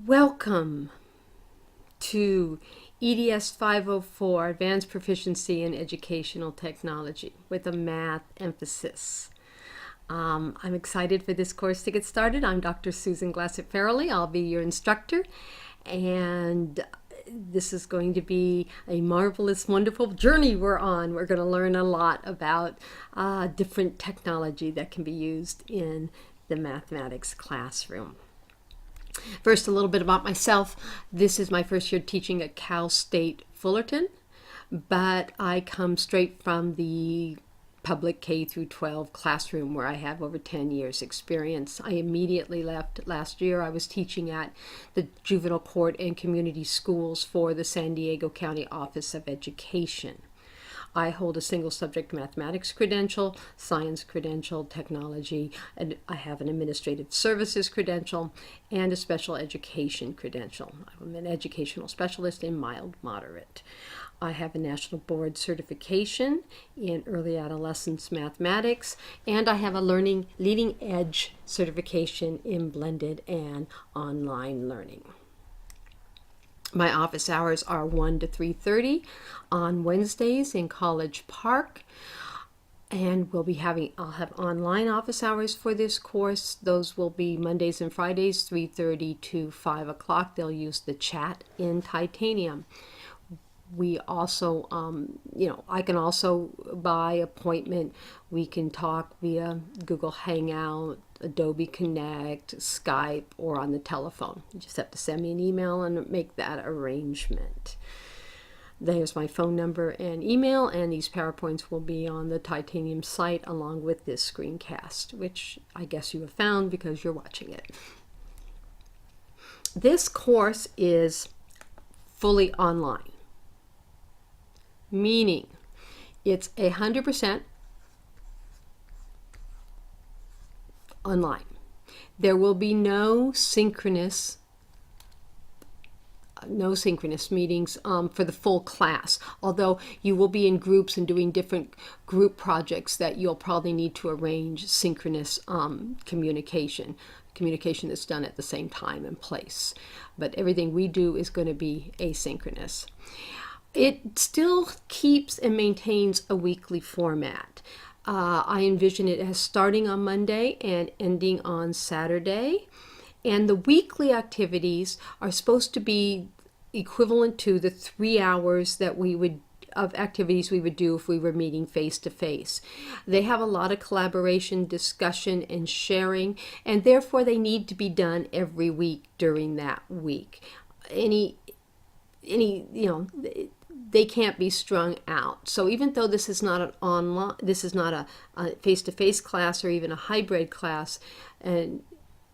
Welcome to EDS 504, Advanced Proficiency in Educational Technology, with a math emphasis. I'm excited for this course to get started. I'm Dr. Susan Glassett-Farrelly. I'll be your instructor, and this is going to be a marvelous, wonderful journey we're on. We're going to learn a lot about different technology that can be used in the mathematics classroom. First, a little bit about myself. This is my first year teaching at Cal State Fullerton, but I come straight from the public K through 12 classroom where I have over 10 years experience. I immediately left last year. I was teaching at the juvenile court and community schools for the San Diego County Office of Education. I hold a single subject mathematics credential, science credential, technology, and I have an administrative services credential and a special education credential. I'm an educational specialist in mild moderate. I have a national board certification in early adolescence mathematics, and I have a leading edge certification in blended and online learning. My office hours are 1 to 3:30 on Wednesdays in College Park, and I'll have online office hours for this course. Those will be Mondays and Fridays, 3:30 to 5 o'clock. They'll use the chat in Titanium. We also, I can also by appointment, we can talk via Google Hangout, Adobe Connect, Skype, or on the telephone. You just have to send me an email and make that arrangement. There's my phone number and email, and these PowerPoints will be on the Titanium site along with this screencast, which I guess you have found because you're watching it. This course is fully online, meaning it's 100% online. There will be no synchronous meetings for the full class, although you will be in groups and doing different group projects that you'll probably need to arrange synchronous communication that's done at the same time and place. But everything we do is going to be asynchronous. It still keeps and maintains a weekly format. I envision it as starting on Monday and ending on Saturday. And the weekly activities are supposed to be equivalent to the 3 hours that of activities we would do if we were meeting face to face. They have a lot of collaboration, discussion, and sharing, and therefore they need to be done every week during that week. They can't be strung out. So even though this is not a face-to-face class or even a hybrid class, and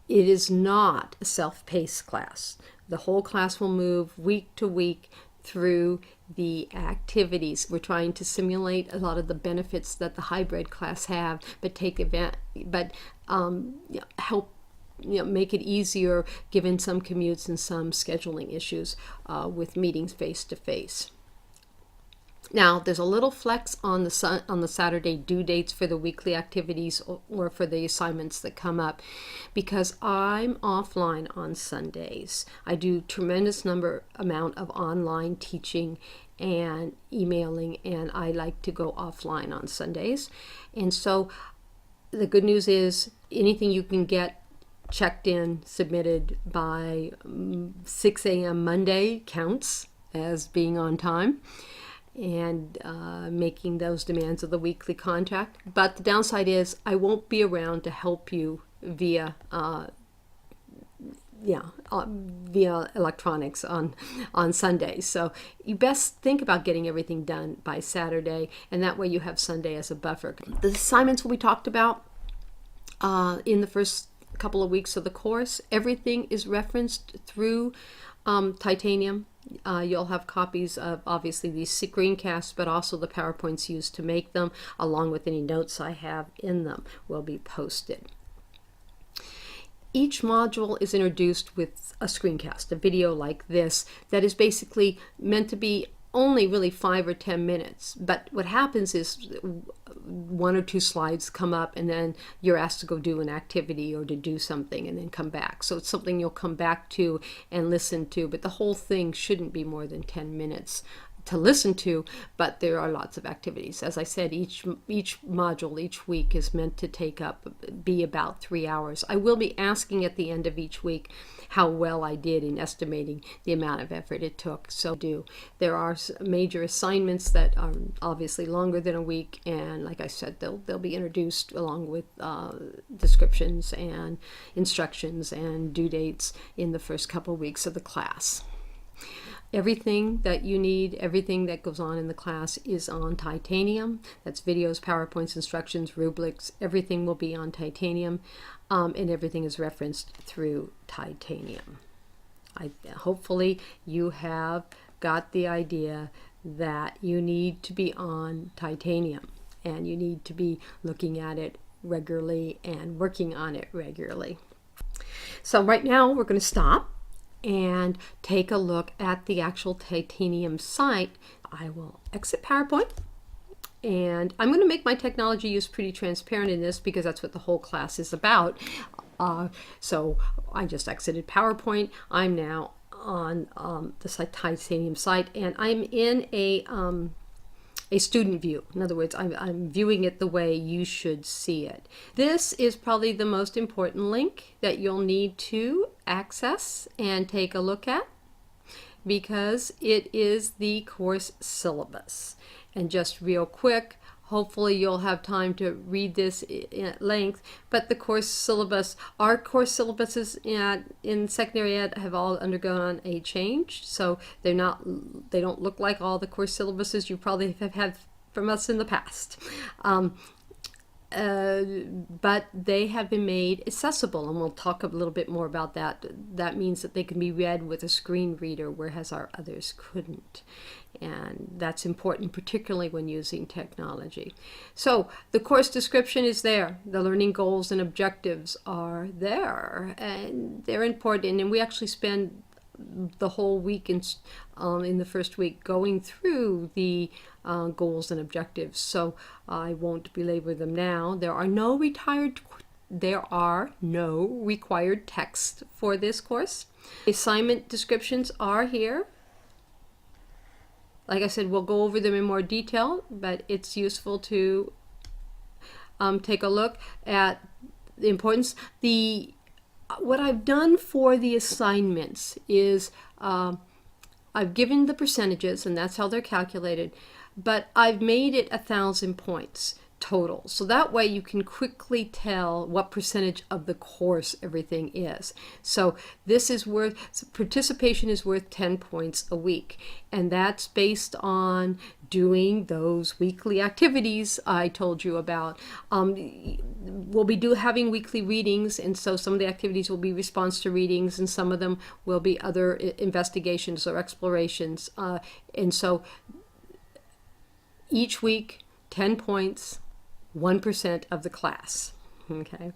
it is not a self-paced class. The whole class will move week to week through the activities. We're trying to simulate a lot of the benefits that the hybrid class have, but help make it easier given some commutes and some scheduling issues with meetings face to face. Now, there's a little flex on the Saturday due dates for the weekly activities or for the assignments that come up, because I'm offline on Sundays. I do tremendous amount of online teaching and emailing, and I like to go offline on Sundays. And so the good news is anything you can get checked in, submitted by 6 a.m. Monday counts as being on time and making those demands of the weekly contract. But the downside is I won't be around to help you via electronics on Sundays. So you best think about getting everything done by Saturday, and that way you have Sunday as a buffer. The assignments will be talked about in the first couple of weeks of the course. Everything is referenced through Titanium. You'll have copies of obviously these screencasts, but also the PowerPoints used to make them, along with any notes I have in them, will be posted. Each module is introduced with a screencast, a video like this, that is basically meant to be only really 5 or 10 minutes. But what happens is 1 or 2 slides come up, and then you're asked to go do an activity or to do something and then come back. So it's something you'll come back to and listen to, but the whole thing shouldn't be more than 10 minutes to listen to, but there are lots of activities. As I said, each module, each week is meant to be about 3 hours. I will be asking at the end of each week how well I did in estimating the amount of effort it took. So there are major assignments that are obviously longer than a week, and like I said, they'll be introduced along with descriptions and instructions and due dates in the first couple of weeks of the class. Everything that you need, everything that goes on in the class is on Titanium. That's videos, PowerPoints, instructions, rubrics. Everything will be on Titanium, and everything is referenced through Titanium. Hopefully you have got the idea that you need to be on Titanium, and you need to be looking at it regularly and working on it regularly. So right now we're going to stop and take a look at the actual Titanium site. I will exit PowerPoint, and I'm going to make my technology use pretty transparent in this because that's what the whole class is about. So I just exited PowerPoint. I'm now on the Titanium site, and I'm in a student view. In other words, I'm viewing it the way you should see it. This is probably the most important link that you'll need to access and take a look at, because it is the course syllabus. And just real quick, hopefully you'll have time to read this at length, but the course syllabus, our course syllabuses in secondary ed have all undergone a change, so they don't look like all the course syllabuses you probably have had from us in the past. But they have been made accessible, and we'll talk a little bit more about that. That means that they can be read with a screen reader, whereas our others couldn't. And that's important, particularly when using technology. So the course description is there. The learning goals and objectives are there, and they're important. And we actually spend the whole week in the first week going through the goals and objectives. So I won't belabor them now. There are no required text for this course. Assignment descriptions are here. Like I said, we'll go over them in more detail, but it's useful to take a look at the importance. What I've done for the assignments is I've given the percentages, and that's how they're calculated, but I've made it 1,000 points total. So that way you can quickly tell what percentage of the course everything is. So participation is worth 10 points a week, and that's based on doing those weekly activities I told you about. We'll be having weekly readings, and so some of the activities will be response to readings, and some of them will be other investigations or explorations. And so each week, 10 points, 1% of the class. Okay.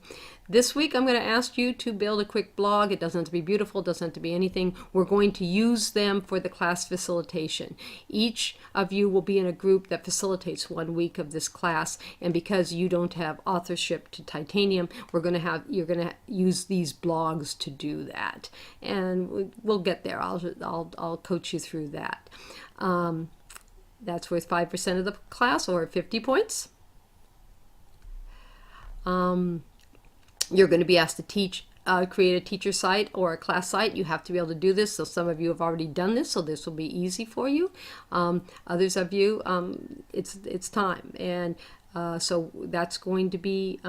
This week I'm going to ask you to build a quick blog. It doesn't have to be beautiful, it doesn't have to be anything. We're going to use them for the class facilitation. Each of you will be in a group that facilitates 1 week of this class, and because you don't have authorship to Titanium, you're going to use these blogs to do that. And we'll get there. I'll coach you through that. That's worth 5% of the class, or 50 points. You're going to be asked to create a teacher site or a class site. You have to be able to do this. So some of you have already done this, so this will be easy for you. Others of you, it's time. And so that's going to be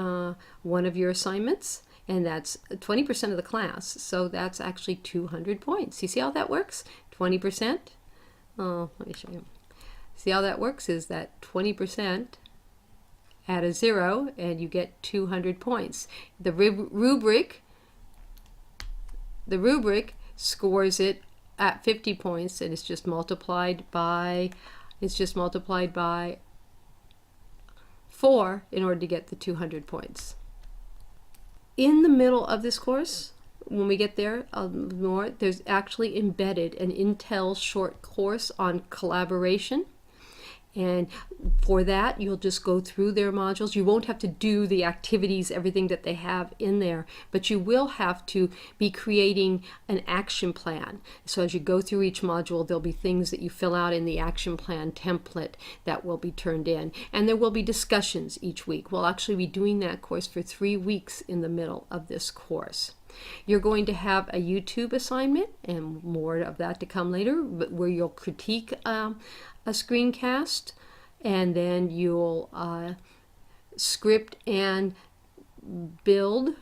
one of your assignments, and that's 20% of the class. So that's actually 200 points. You see how that works? 20%. Oh, let me show you. See how that works is that 20% add a 0 and you get 200 points. The rubric scores it at 50 points, and it's just multiplied by 4 in order to get the 200 points. In the middle of this course, when we get there more, there's actually embedded an Intel short course on collaboration. And for that, you'll just go through their modules. You won't have to do the activities, everything that they have in there, but you will have to be creating an action plan. So as you go through each module, there'll be things that you fill out in the action plan template that will be turned in. And there will be discussions each week. We'll actually be doing that course for 3 weeks in the middle of this course. You're going to have a YouTube assignment, and more of that to come later, but where you'll critique a screencast, and then you'll script and build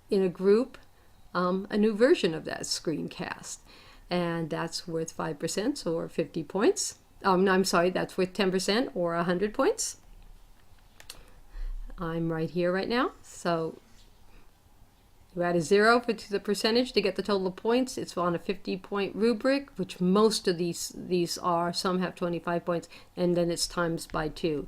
in a group a new version of that screencast, and that's worth 5%, or 50 points. No, I'm sorry, that's worth 10% or 100 points. I'm right here right now, so you add a 0 to the percentage to get the total of points. It's on a 50-point rubric, which most of these are. Some have 25 points, and then it's times by 2.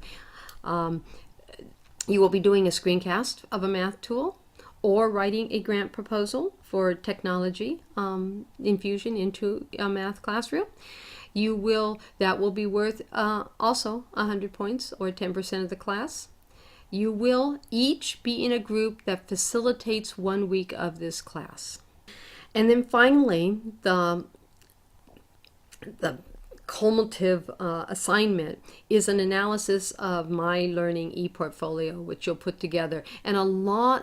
You will be doing a screencast of a math tool, or writing a grant proposal for technology infusion into a math classroom. That will be worth also 100 points, or 10% of the class. You will each be in a group that facilitates 1 week of this class. And then finally, the cumulative assignment is an analysis of My Learning ePortfolio, which you'll put together. And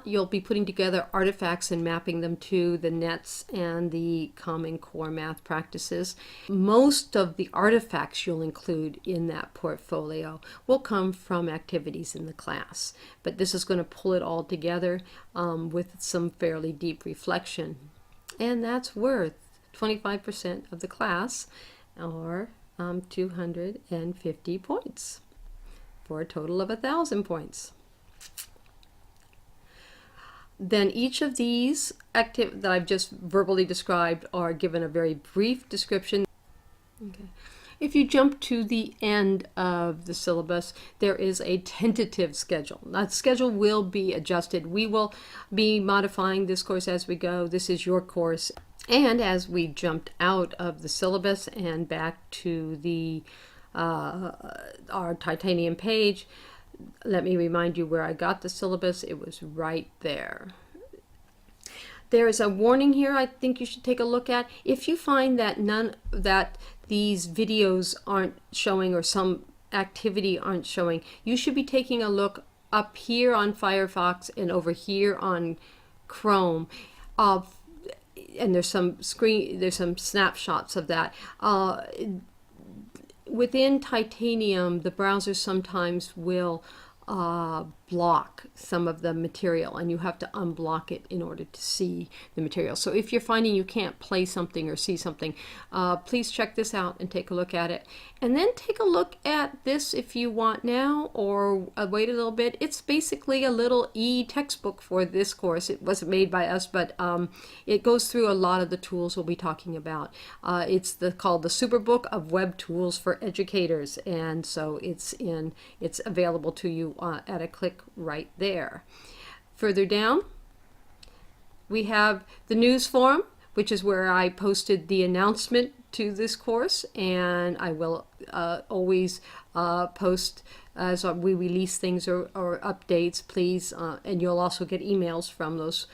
you'll be putting together artifacts and mapping them to the NETs and the Common Core math practices. Most of the artifacts you'll include in that portfolio will come from activities in the class. But this is going to pull it all together with some fairly deep reflection. And that's worth 25% of the class, or 250 points, for a total of 1,000 points. Then each of these that I've just verbally described are given a very brief description. Okay. If you jump to the end of the syllabus, there is a tentative schedule. That schedule will be adjusted. We will be modifying this course as we go. This is your course. And as we jumped out of the syllabus and back to our titanium page, let me remind you where I got the syllabus. It was right there. There is a warning here I think you should take a look at. If you find that these videos aren't showing, or some activity aren't showing, you should be taking a look up here on Firefox and over here on Chrome. And there's some snapshots of that. Within Titanium, the browser sometimes will block some of the material, and you have to unblock it in order to see the material. So if you're finding you can't play something or see something, please check this out and take a look at it. And then take a look at this if you want now, or wait a little bit. It's basically a little e-textbook for this course. It wasn't made by us, but it goes through a lot of the tools we'll be talking about. It's called the Superbook of Web Tools for Educators, and so it's available to you at a click right there. Further down, we have the news forum, which is where I posted the announcement to this course, and I will always post as we release things or updates, please, and you'll also get emails from those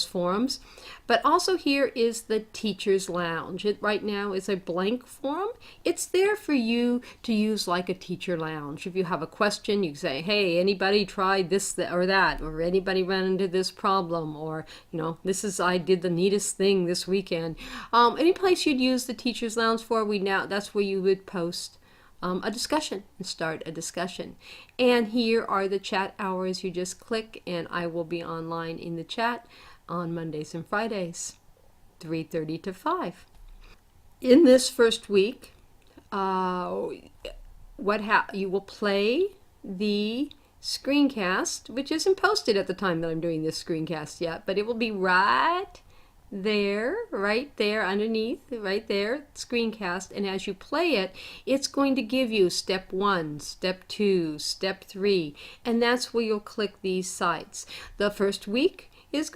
forums. But also here is the Teacher's Lounge. It right now is a blank forum. It's there for you to use like a teacher lounge. If you have a question, you can say, hey, anybody tried this or that, or anybody ran into this problem, or I did the neatest thing this weekend. Any place you'd use the Teacher's Lounge for, that's where you would post a discussion and start a discussion. And here are the chat hours. You just click, and I will be online in the chat on Mondays and Fridays, 3:30 to 5. In this first week, you will play the screencast, which isn't posted at the time that I'm doing this screencast yet, but it will be right there underneath, right there, screencast. And as you play it, it's going to give you step 1, step 2, step 3, and that's where you'll click these sites. The first week is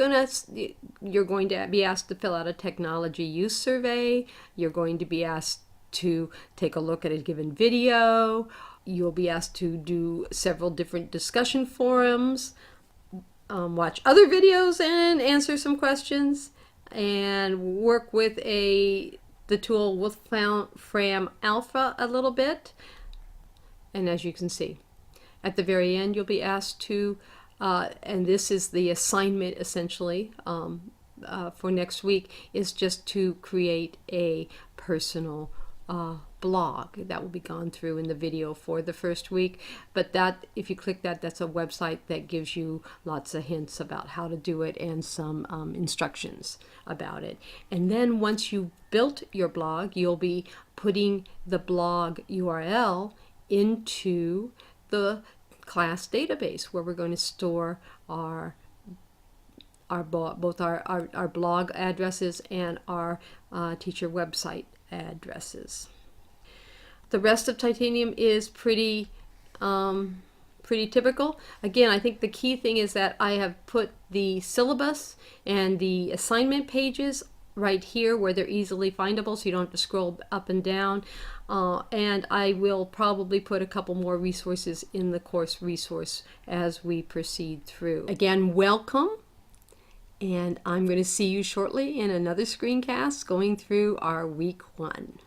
you're going to be asked to fill out a technology use survey. You're going to be asked to take a look at a given video. You'll be asked to do several different discussion forums, watch other videos and answer some questions, and work with the tool Wolfram Alpha a little bit. And as you can see, at the very end, you'll be asked to, and this is the assignment essentially for next week, is just to create a personal blog that will be gone through in the video for the first week. But that, if you click that, that's a website that gives you lots of hints about how to do it and some instructions about it. And then once you've built your blog, you'll be putting the blog URL into the class database where we're going to store both our blog addresses and our teacher website addresses. The rest of Titanium is pretty typical. Again, I think the key thing is that I have put the syllabus and the assignment pages right here where they're easily findable, so you don't have to scroll up and down. And I will probably put a couple more resources in the course resource as we proceed through. Again, welcome. And I'm going to see you shortly in another screencast going through our week 1.